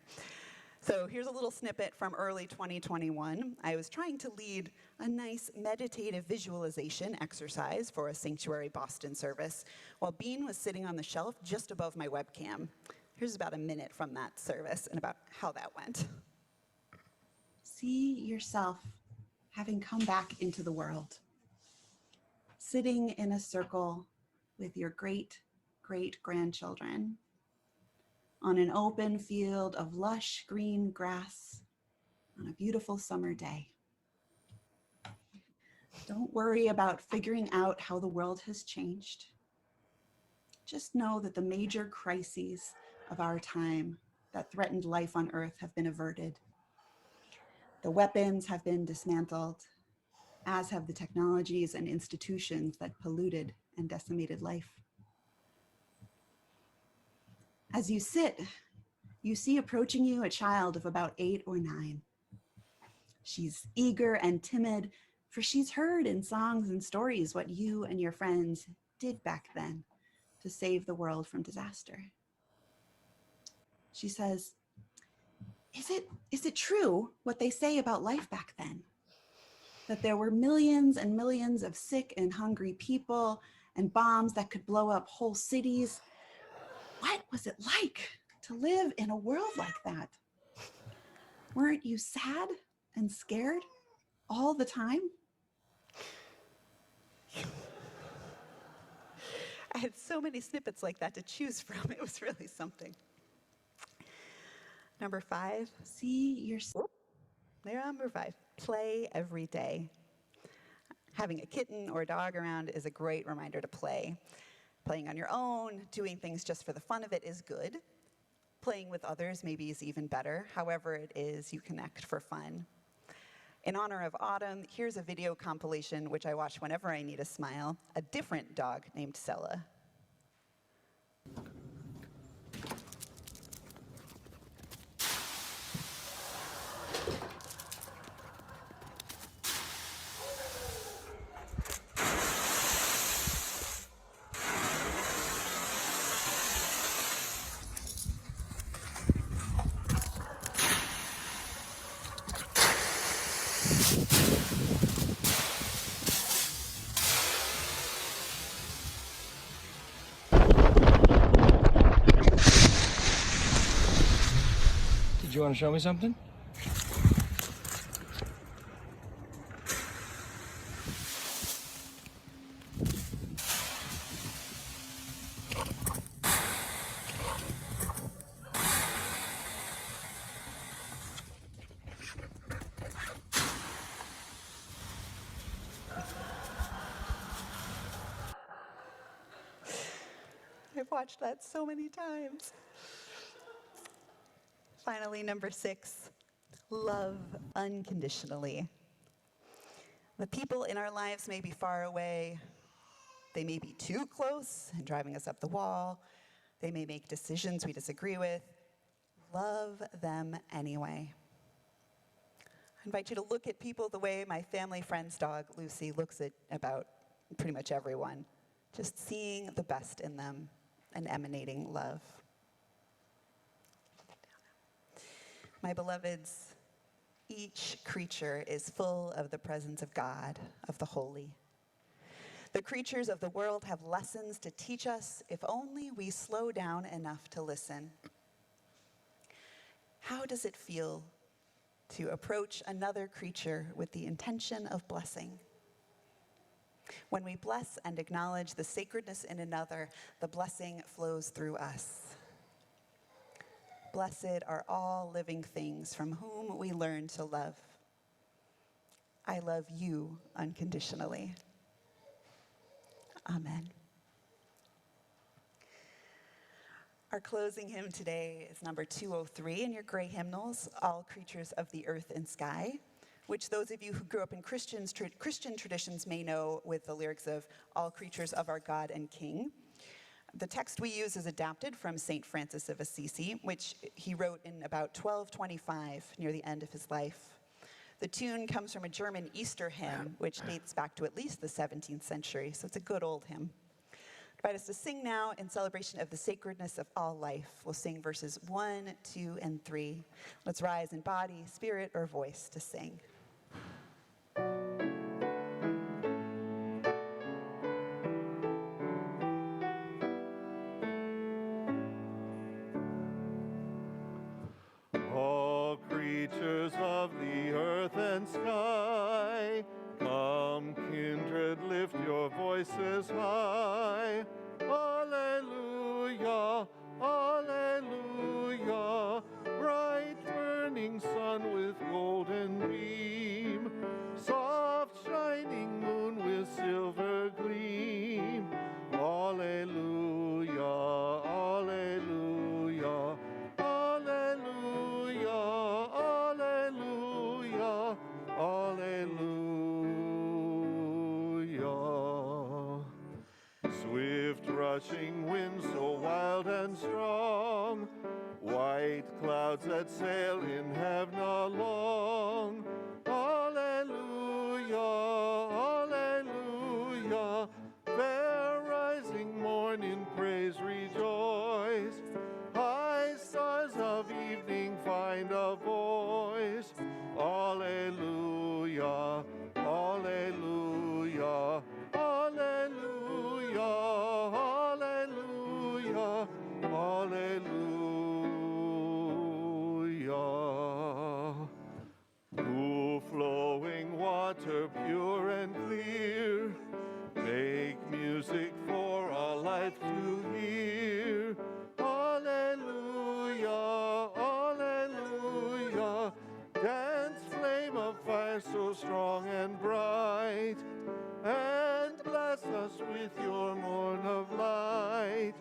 S1: So here's a little snippet from early 2021. I was trying to lead a nice meditative visualization exercise for a Sanctuary Boston service while Bean was sitting on the shelf just above my webcam. Here's about a minute from that service and about how that went. See yourself having come back into the world. sitting in a circle with your great-great-grandchildren on an open field of lush green grass on a beautiful summer day. Don't worry about figuring out how the world has changed. Just know that the major crises of our time that threatened life on Earth have been averted. The weapons have been dismantled, as have the technologies and institutions that polluted and decimated life. As you sit, you see approaching you a child of about 8 or 9. She's eager and timid, for she's heard in songs and stories what you and your friends did back then to save the world from disaster. She says, is it true what they say about life back then? That there were millions and millions of sick and hungry people and bombs that could blow up whole cities? What was it like to live in a world like that? Weren't you sad and scared all the time?
S8: I had so many snippets like that to choose from. It was really something. Number 5.
S1: See yourself.
S8: There, number 5. Play every day. Having a kitten or a dog around is a great reminder to play. Playing on your own, doing things just for the fun of it is good. Playing with others maybe is even better. However it is, you connect for fun. In honor of autumn, here's a video compilation which I watch whenever I need a smile. A different dog named Sella.
S9: Did you want to show me something?
S8: I've watched that so many times. Finally, number 6, love unconditionally. The people in our lives may be far away. They may be too close and driving us up the wall. They may make decisions we disagree with. Love them anyway. I invite you to look at people the way my family friend's dog, Lucy, looks at about pretty much everyone. Just seeing the best in them and emanating love. My beloveds, each creature is full of the presence of God, of the holy. The creatures of the world have lessons to teach us if only we slow down enough to listen. How does it feel to approach another creature with the intention of blessing? When we bless and acknowledge the sacredness in another, the blessing flows through us. Blessed are all living things from whom we learn to love. I love you unconditionally. Amen. Our closing hymn today is number 203 in your gray hymnals, All Creatures of the Earth and Sky, which those of you who grew up in Christian traditions may know with the lyrics of All Creatures of Our God and King. The text we use is adapted from St. Francis of Assisi, which he wrote in about 1225, near the end of his life. The tune comes from a German Easter hymn, which dates back to at least the 17th century, so it's a good old hymn. I invite us to sing now in celebration of the sacredness of all life. We'll sing verses 1, 2, and 3. Let's rise in body, spirit, or voice to sing.
S2: All creatures of the earth and sky, come kindred, lift your voice. voices high. Alleluia, alleluia. Bright burning sun with golden beam, soft shining moon with silver gleam. Alleluia, alleluia, alleluia, alleluia, alleluia. Swift rushing winds so wild and strong, white clouds that sail in heaven along. Alleluia, alleluia. Fair rising morn in praise rejoice. High stars of evening find a voice. Alleluia, alleluia, alleluia, alleluia, alleluia. Cool flowing water, pure and clear, make music for all life to hear. Alleluia, alleluia. Dance flame of fire so strong and bright, and bless us with your morn of light.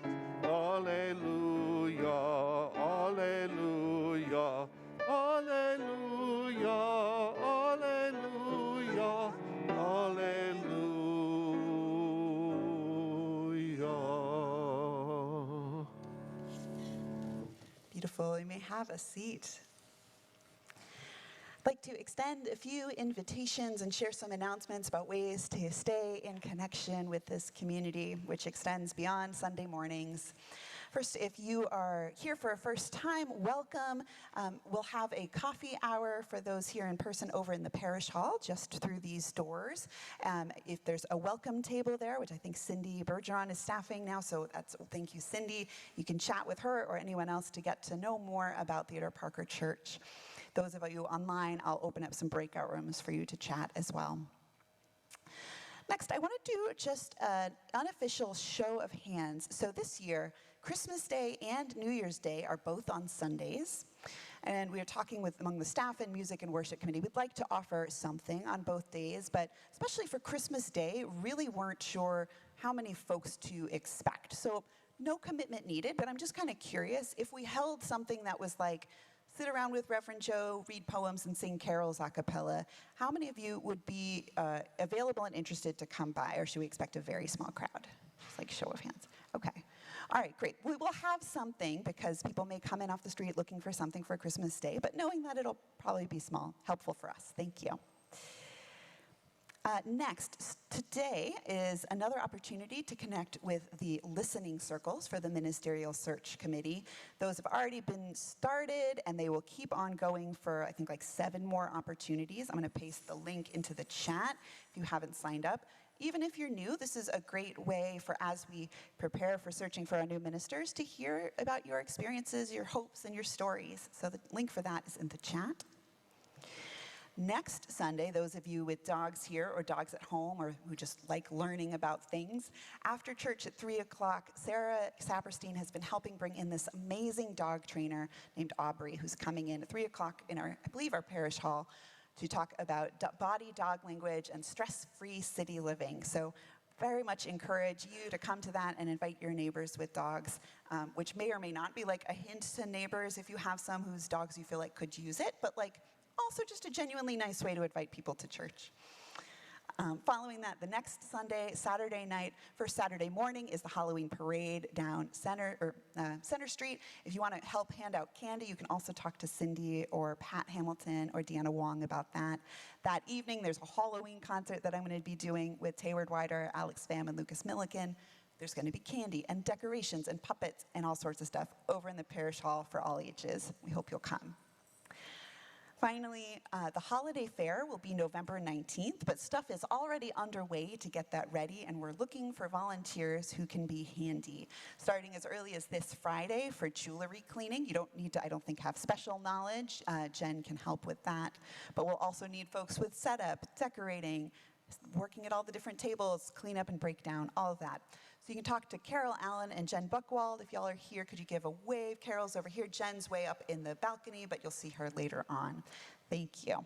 S2: Alleluia, alleluia, alleluia, alleluia, alleluia.
S8: Beautiful. You may have a seat. I'd like to extend a few invitations and share some announcements about ways to stay in connection with this community, which extends beyond Sunday mornings. First, if you are here for a first time, welcome. We'll have a coffee hour for those here in person over in the parish hall, just through these doors. If there's a welcome table there, which I think Cindy Bergeron is staffing now, so thank you, Cindy. You can chat with her or anyone else to get to know more about Theodore Parker Church. Those of you online, I'll open up some breakout rooms for you to chat as well. Next, I want to do just an unofficial show of hands. So this year, Christmas Day and New Year's Day are both on Sundays. And we are talking with among the staff and music and worship committee. We'd like to offer something on both days, but especially for Christmas Day, really weren't sure how many folks to expect. So no commitment needed, but I'm just kind of curious if we held something that was like, sit around with Reverend Joe, read poems, and sing carols a cappella. How many of you would be available and interested to come by, or should we expect a very small crowd? Just like show of hands. Okay. All right, great. We will have something because people may come in off the street looking for something for Christmas Day, but knowing that it'll probably be small, helpful for us. Thank you. Next, today is another opportunity to connect with the listening circles for the Ministerial Search Committee. Those have already been started, and they will keep on going for, I think, like 7 more opportunities. I'm going to paste the link into the chat if you haven't signed up. Even if you're new, this is a great way for, as we prepare for searching for our new ministers, to hear about your experiences, your hopes, and your stories. So the link for that is in the chat. Next Sunday, those of you with dogs here or dogs at home or who just like learning about things, after church at 3 o'clock, Sarah Saperstein has been helping bring in this amazing dog trainer named Aubrey, who's coming in at 3 o'clock in our, I believe, our parish hall to talk about body dog language and stress-free city living. So very much encourage you to come to that and invite your neighbors with dogs, which may or may not be like a hint to neighbors if you have some whose dogs you feel like could use it, but like also just a genuinely nice way to invite people to church. Following that, the next Saturday night, first Saturday morning is the Halloween parade down Center Street. If you want to help hand out candy, you can also talk to Cindy or Pat Hamilton or Deanna Wong about that. That evening, there's a Halloween concert that I'm going to be doing with Tayward Wider, Alex Pham, and Lucas Milliken. There's going to be candy and decorations and puppets and all sorts of stuff over in the parish hall for all ages. We hope you'll come. Finally, the holiday fair will be November 19th, but stuff is already underway to get that ready, and we're looking for volunteers who can be handy. Starting as early as this Friday for jewelry cleaning. You don't need to, I don't think, have special knowledge. Jen can help with that. But we'll also need folks with setup, decorating, working at all the different tables, clean up and break down, all of that. So you can talk to Carol Allen and Jen Buchwald. If y'all are here, could you give a wave? Carol's over here, Jen's way up in the balcony, but you'll see her later on. Thank you.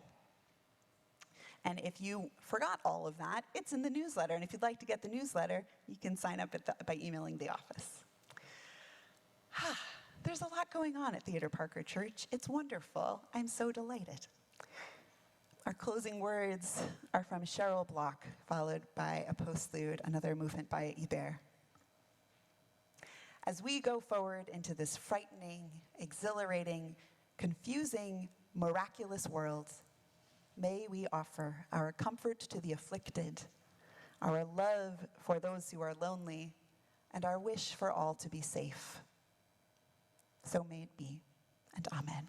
S8: And if you forgot all of that, it's in the newsletter. And if you'd like to get the newsletter, you can sign up by emailing the office. There's a lot going on at Theodore Parker Church. It's wonderful. I'm so delighted. Our closing words are from Cheryl Bloch, followed by a postlude, another movement by Ibert. As we go forward into this frightening, exhilarating, confusing, miraculous world, may we offer our comfort to the afflicted, our love for those who are lonely, and our wish for all to be safe. So may it be, and amen.